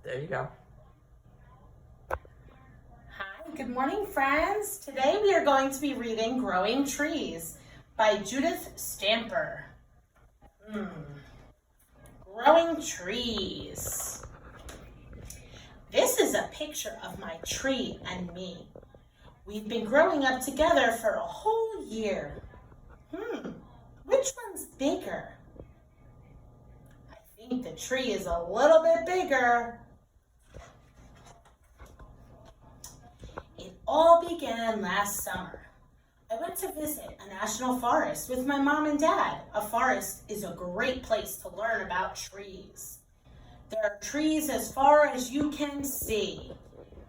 There you go. Hi, good morning, friends. Today we are going to be reading Growing Trees by Judith Stamper. Growing trees. This is a picture of my tree and me. We've been growing up together for a whole year. Which one's bigger? I think the tree is a little bit bigger. It all began last summer. I went to visit a national forest with my mom and dad. A forest is a great place to learn about trees. There are trees as far as you can see.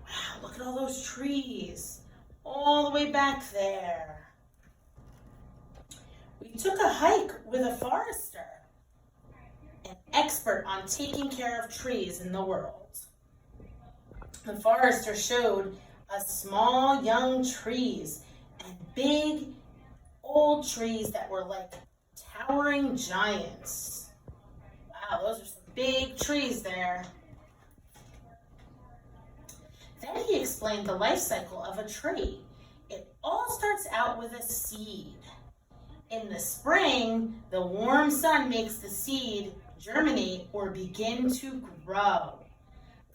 Wow, look at all those trees, all the way back there. We took a hike with a forester, an expert on taking care of trees in the world. The forester showed us small young trees and big old trees that were like towering giants. Wow, those are some big trees there. Then he explained the life cycle of a tree. It all starts out with a seed. In the spring, the warm sun makes the seed germinate or begin to grow.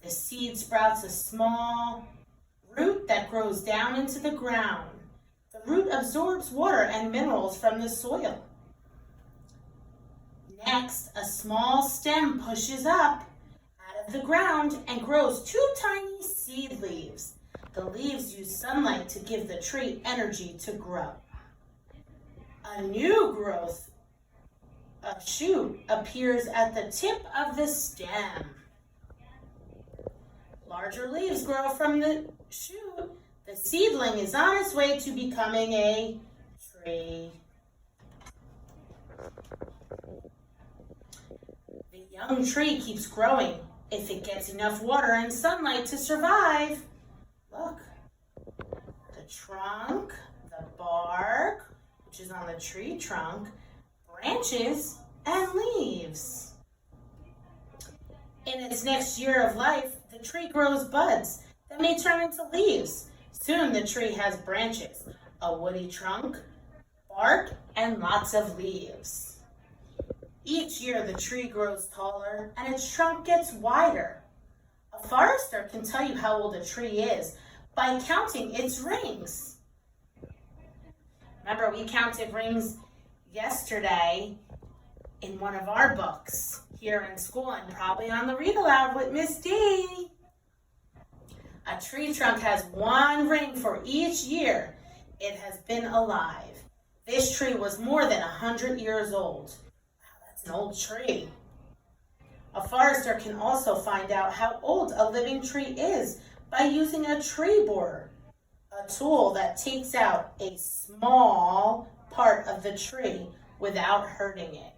The seed sprouts a small root that grows down into the ground. The root absorbs water and minerals from the soil. Next, a small stem pushes up out of the ground and grows two tiny seed leaves. The leaves use sunlight to give the tree energy to grow. A new growth, a shoot, appears at the tip of the stem. Larger leaves grow from the shoot. The seedling is on its way to becoming a tree. The young tree keeps growing if it gets enough water and sunlight to survive. Look, the trunk, the bark, which is on the tree trunk, branches, and leaves. In its next year of life, the tree grows buds that may turn into leaves. Soon the tree has branches, a woody trunk, bark, and lots of leaves. Each year the tree grows taller and its trunk gets wider. A forester can tell you how old a tree is by counting its rings. Remember, we counted rings yesterday in one of our books here in school and probably on the Read Aloud with Miss D. A tree trunk has one ring for each year it has been alive. This tree was more than 100 years old. Wow, that's an old tree. A forester can also find out how old a living tree is by using a tree borer, a tool that takes out a small part of the tree without hurting it.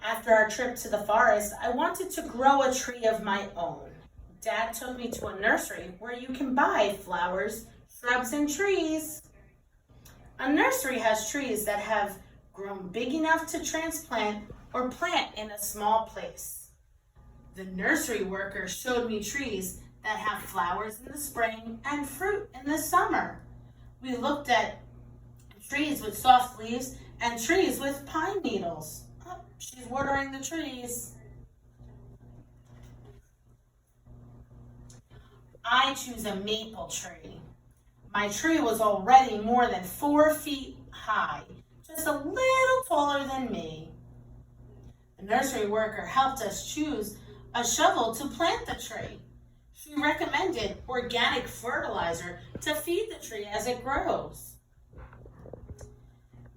After our trip to the forest, I wanted to grow a tree of my own. Dad took me to a nursery where you can buy flowers, shrubs, and trees. A nursery has trees that have grown big enough to transplant or plant in a small place. The nursery worker showed me trees that have flowers in the spring and fruit in the summer. We looked at trees with soft leaves and trees with pine needles. Oh, she's watering the trees. I choose a maple tree. My tree was already more than 4 feet high, just a little taller than me. The nursery worker helped us choose a shovel to plant the tree. She recommended organic fertilizer to feed the tree as it grows.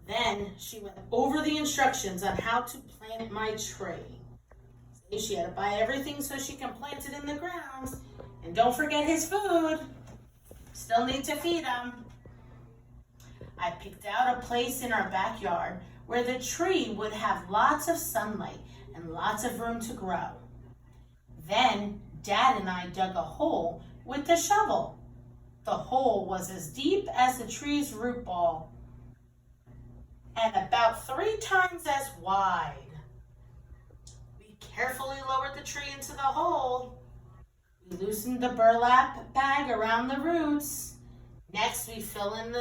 Then she went over the instructions on how to plant my tree. See, she had to buy everything so she can plant it in the ground. And don't forget his food. Still need to feed him. I picked out a place in our backyard where the tree would have lots of sunlight and lots of room to grow. Then Dad and I dug a hole with the shovel. The hole was as deep as the tree's root ball and about 3 times as wide. carefully lowered the tree into the hole. We loosened the burlap bag around the roots. Next, we fill in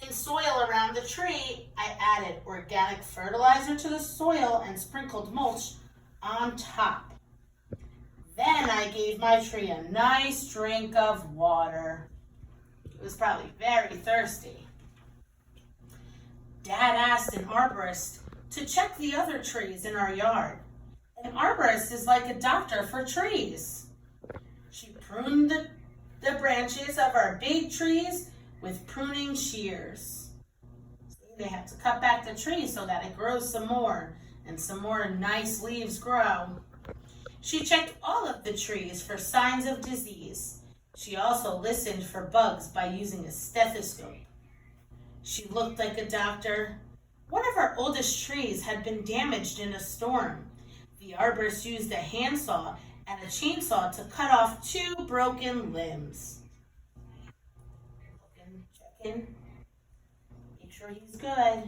soil around the tree. I added organic fertilizer to the soil and sprinkled mulch on top. Then I gave my tree a nice drink of water. It was probably very thirsty. Dad asked an arborist to check the other trees in our yard. An arborist is like a doctor for trees. She pruned the branches of our big trees with pruning shears. See, they have to cut back the tree so that it grows some more and some more nice leaves grow. She checked all of the trees for signs of disease. She also listened for bugs by using a stethoscope. She looked like a doctor. One of our oldest trees had been damaged in a storm. The arborist used a handsaw and a chainsaw to cut off 2 broken limbs. Check in. Make sure he's good.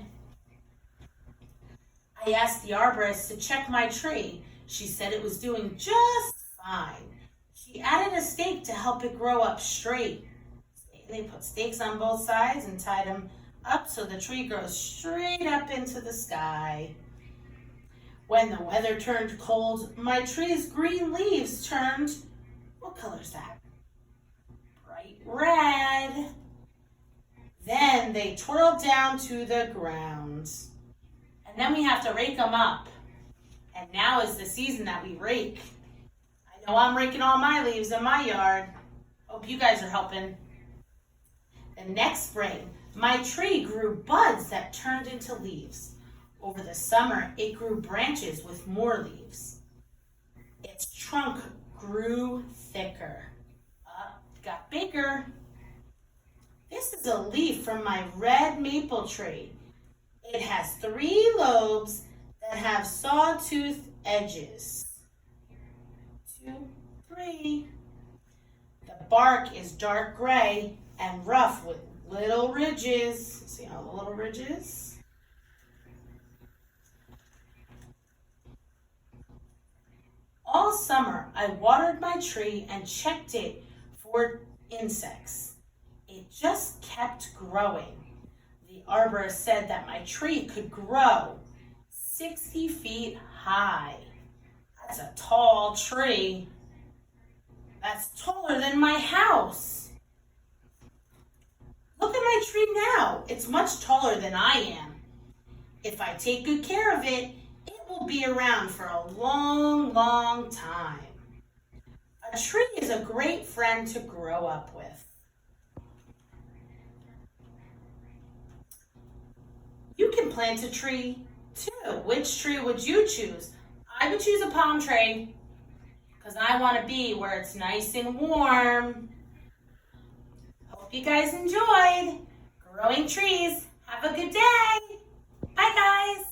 I asked the arborist to check my tree. She said it was doing just fine. She added a stake to help it grow up straight. They put stakes on both sides and tied them up so the tree grows straight up into the sky. When the weather turned cold, my tree's green leaves turned, what color is that? Bright red. Then they twirled down to the ground. And then we have to rake them up. And now is the season that we rake. I know I'm raking all my leaves in my yard. Hope you guys are helping. The next spring, my tree grew buds that turned into leaves. Over the summer, it grew branches with more leaves. Its trunk grew thicker. Got bigger. This is a leaf from my red maple tree. It has 3 lobes that have sawtooth edges. 2, 3. The bark is dark gray and rough with little ridges. See all the little ridges? All summer, I watered my tree and checked it for insects. It just kept growing. The arborist said that my tree could grow 60 feet high. That's a tall tree. That's taller than my house. Look at my tree now. It's much taller than I am. If I take good care of it, it will be around for a long, long time. A tree is a great friend to grow up with. You can plant a tree too. Which tree would you choose? I would choose a palm tree because I want to be where it's nice and warm. Hope you guys enjoyed growing trees. Have a good day. Bye, guys.